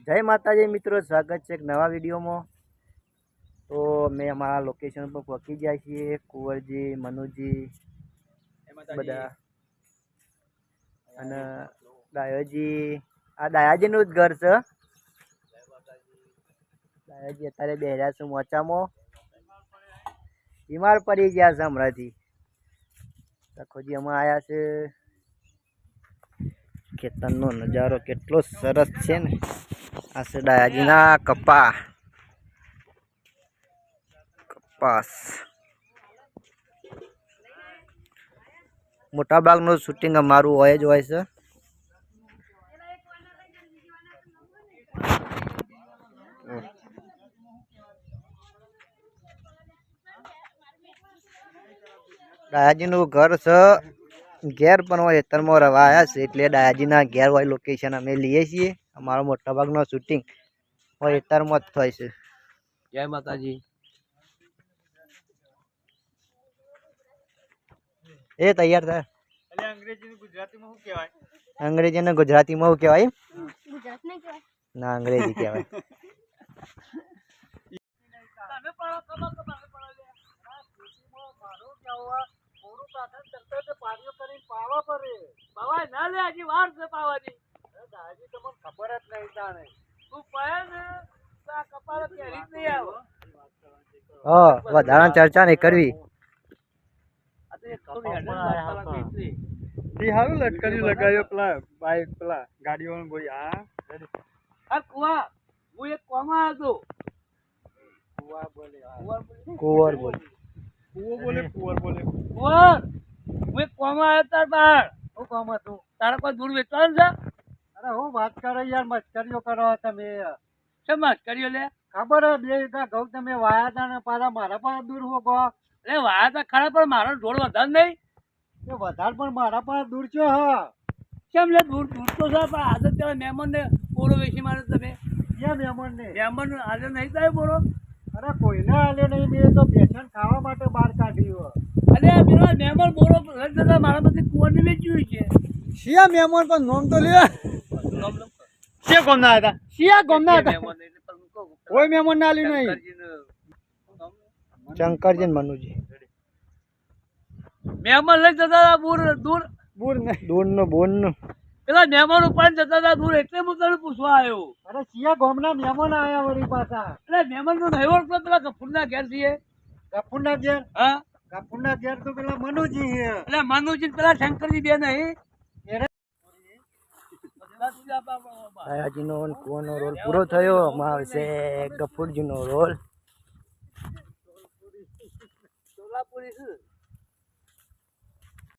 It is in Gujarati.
जय माताजी मित्रों, स्वागत है एक नवा वीडियो में। तो मैं हमारा लोकेशन पर पहुंची जाए छे। कुंवरजी, मनुजी बधा अने दायाजी। आ दायाजी नु घर छे। दायाजी अत्यारे बेहर्या छे मोचामां। बीमार पड़ी गया छे हमरांथी। तखोजी अमे आया छे। खेतरनो नजारो केटलो सरस छे ने। आ छे दायाजीना कपास। मोटा भागનું શૂટિંગ અમારું હોય જ હોય છે। દાયાજીનું ઘર છે ઘેર પણ હોય ખેતરમાં રહેવા આવ્યા છે એટલે દાયાજીના ઘેર હોય લોકેશન અમે લઈએ છીએ। અમારો મોટા ભાગનો શૂટિંગ હોય ખેતરમાં જ થાય છે। જય માતાજી। ए तैयार था। अंग्रेजी ने गुजराती में क्या है? अंग्रेजी ने गुजराती में क्या है? गुजरात में क्या है? ना अंग्रेजी क्या है? વધારે ચર્ચા नहीं करवी। लटकरी लगायो पेला बाइक पेला गाड़ी वाला बोली हां अरे कुआ वो एक कोमा आ तो कुआ बोले कुंवर बोले कुंवर बोले वो एक कोमा आया तार बाहर ओ कोमा तू तारा को दूर बेचवान છે। अरे हो बात करे यार मस्करियो करो તમે શું મસ્કરિયો લે ખબર હે બે કા ગૌ તમે વાયા તા ને પાછા મારા પાસે દૂર હો ગો એટલે વાયા તા ખરા પણ મારો ઢોળ વધાર નહીં એ વધાર પણ મારા પાસે દૂર છો હા કેમ લે દૂર દૂર તો છે પણ આજે પેલા મહેમાન ને બોરો વેચી મારે તમે ક્યાં મહેમાન આજે નહીં થાય બોરો અરે કોઈને આલ્યો નહીં મેં તો પેશન ખાવા માટે બહાર કાઢ્યો અરે પેલા મહેમાન બોરો લઈ જતા મારા પાસે કુંવરને વેચ્યું છે શિયા મહેમાન પણ નોમ તો લે શિયા ગોમના હતા કોઈ મહેમાન ના આલ્યું નહીં શંકરજી મનુજી મહેમાન લઈ જતા હતા દૂર પેલા મહેમાન ઉપર જતા હતા દૂર એટલે હું તને પૂછવા આવ્યો અરે સિયા ગામના મહેમાન આયા વળી પાછા એટલે મહેમાન નું નહીં ઓળખતો પેલા ગફુરના ઘેર છીએ ગફુરના ઘેર હા ગફુરના ઘેર તો પેલા મનુજી છે એટલે મનુજી પેલા શંકરજી બે નહીં દાયાજીનો કુવાનો રોલ પૂરો થયો માં આવશે ગફુરજીનો રોલ સોલાપુરી છે